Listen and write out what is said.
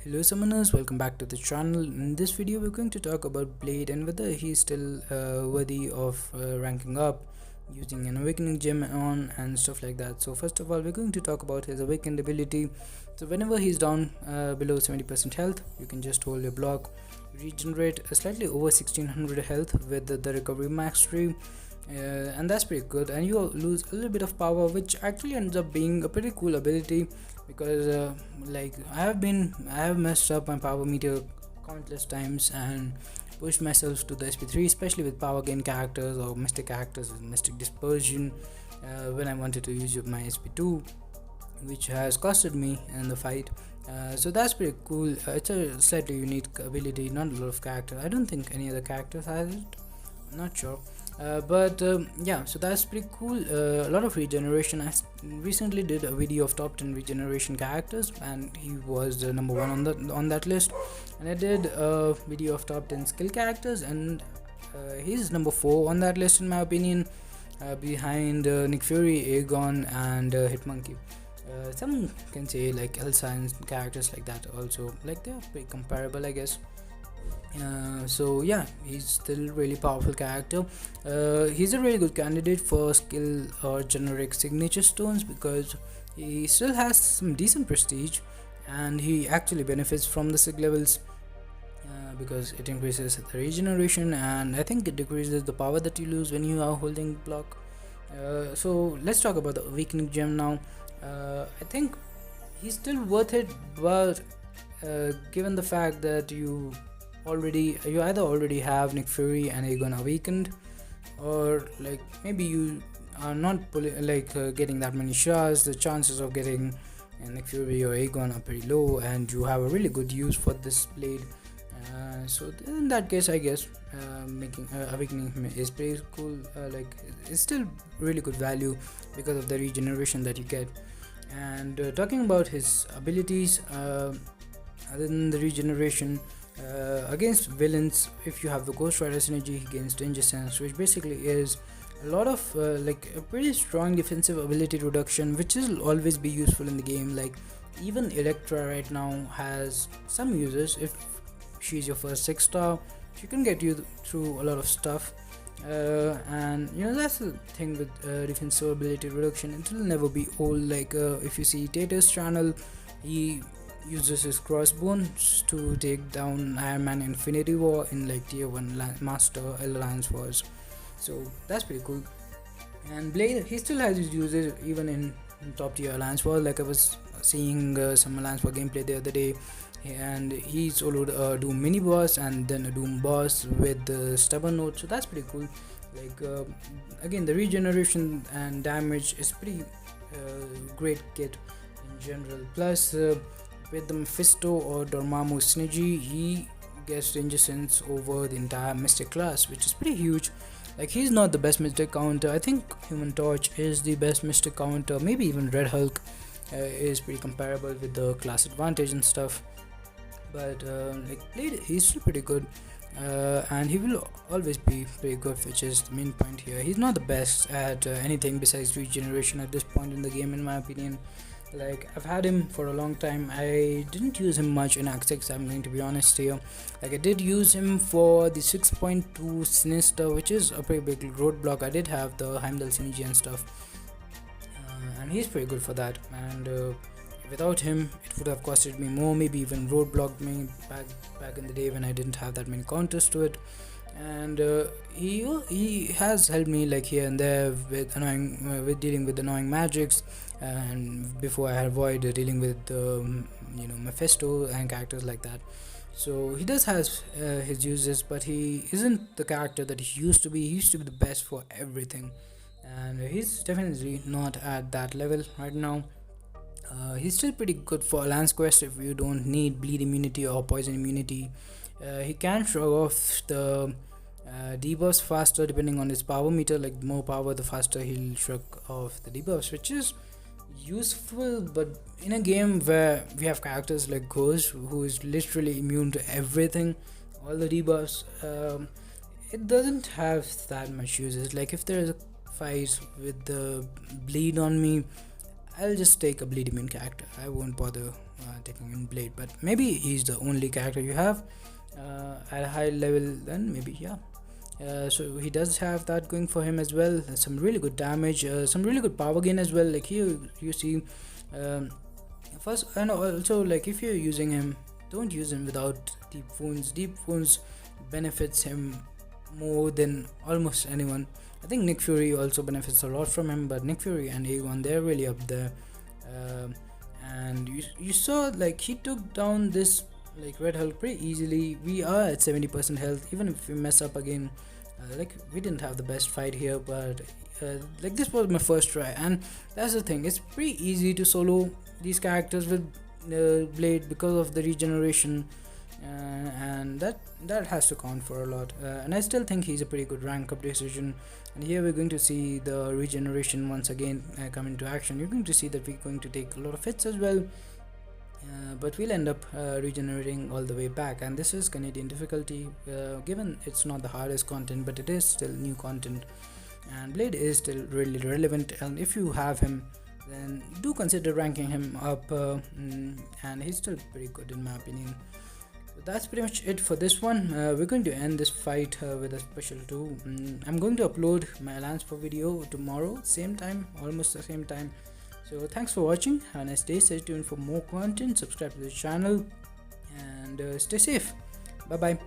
Hello summoners, welcome back to the channel. In this video we're going to talk about Blade and whether he's still worthy of ranking up using an awakening gem on and stuff like that. So first of all, we're going to talk about his awakened ability. So whenever he's down below 70% health, you can just hold your block, regenerate a slightly over 1600 health with the recovery mastery, and that's pretty good, and you lose a little bit of power, which actually ends up being a pretty cool ability because I have messed up my power meter countless times and pushed myself to the SP3, especially with power gain characters or mystic characters with mystic dispersion, when I wanted to use my SP2, which has costed me in the fight. So that's pretty cool. It's a slightly unique ability, not a lot of characters. I don't think any other characters has it. I'm not sure. Yeah, so that's pretty cool. A lot of regeneration. I recently did a video of top 10 regeneration characters, and he was number one on that list. And I did a video of top 10 skill characters, and he's number 4 on that list in my opinion, behind Nick Fury, Aegon, and Hitmonkey. Some can say like Elsa and characters like that also, like they're pretty comparable, I guess. So yeah, he's still really powerful character. He's a really good candidate for skill or generic signature stones because he still has some decent prestige, and he actually benefits from the sig levels because it increases the regeneration, and I think it decreases the power that you lose when you are holding block. So let's talk about the awakening gem now. I think he's still worth it, but given the fact that you either already have Nick Fury and Aegon awakened, or like maybe you are not getting that many shots, the chances of getting Nick Fury or Aegon are pretty low, and you have a really good use for this blade. So in that case, I guess making awakening him is pretty cool. It's still really good value because of the regeneration that you get. And talking about his abilities, other than the regeneration, against villains, if you have the Ghost Rider synergy, he gains danger sense, which basically is a lot of a pretty strong defensive ability reduction, which will always be useful in the game. Like even Electra right now has some uses. If she's your first 6-star, she can get you through a lot of stuff, and that's the thing with defensive ability reduction. It will never be old. If you see Tater's channel, he uses his crossbones to take down Iron Man Infinity War in tier 1 Master Alliance Wars. So that's pretty cool. And Blade, he still has his uses even in top tier Alliance War. Like I was seeing some Alliance War gameplay the other day, and he soloed a Doom mini boss and then a Doom boss with the stubborn note. So that's pretty cool. Again, the regeneration and damage is pretty great kit in general. Plus with the Mephisto or Dormammu synergy, he gets danger sense over the entire Mystic class, which is pretty huge. Like, he's not the best Mystic counter. I think Human Torch is the best Mystic counter. Maybe even Red Hulk is pretty comparable with the class advantage and stuff. But Blade, he's still pretty good, and he will always be pretty good, which is the main point here. He's not the best at anything besides regeneration at this point in the game, in my opinion. I've had him for a long time. I didn't use him much in Act 6, I'm going to be honest here. I did use him for the 6.2 Sinister, which is a pretty big roadblock. I did have the Heimdall synergy and stuff, and he's pretty good for that. And without him, it would have costed me more, maybe even roadblocked me back in the day when I didn't have that many counters to it. And he has helped me here and there with dealing with annoying magics, and before I avoid dealing with Mephisto and characters like that. So he does has his uses, but he isn't the character that he used to be. He used to be the best for everything, and he's definitely not at that level right now. He's still pretty good for Alliance Quest if you don't need bleed immunity or poison immunity. He can shrug off the debuffs faster depending on his power meter. Like, the more power, the faster he'll shrug off the debuffs, which is useful. But in a game where we have characters like Ghost, who is literally immune to everything, all the debuffs, it doesn't have that much uses. Like, if there's a fight with the bleed on me, I'll just take a bleed immune character. I won't bother taking in Blade, but maybe he's the only character you have at a high level. Then maybe, yeah. So he does have that going for him as well. Some really good damage, some really good power gain as well. Like here you see, um, first, and also, like, if you're using him, don't use him without deep wounds. Deep wounds benefits him more than almost anyone. I think Nick Fury also benefits a lot from him, but Nick Fury and Aegon, they're really up there. Um and you saw, like, he took down this, like, Red Hulk pretty easily. We are at 70% health. Even if we mess up again, like, we didn't have the best fight here, but like, this was my first try, and that's the thing. It's pretty easy to solo these characters with Blade because of the regeneration, and that has to count for a lot. And I still think he's a pretty good rank up decision. And here we're going to see the regeneration once again come into action. You're going to see that we're going to take a lot of hits as well, but we'll end up regenerating all the way back. And this is Canadian difficulty, given it's not the hardest content, but it is still new content, and Blade is still really relevant. And if you have him, then do consider ranking him up, and he's still pretty good in my opinion. So that's pretty much it for this one. We're going to end this fight with a special 2. I'm going to upload my Lance 4 video tomorrow, same time, almost the same time. So thanks for watching. Have a nice day. Stay tuned for more content. Subscribe to the channel, and stay safe. Bye bye.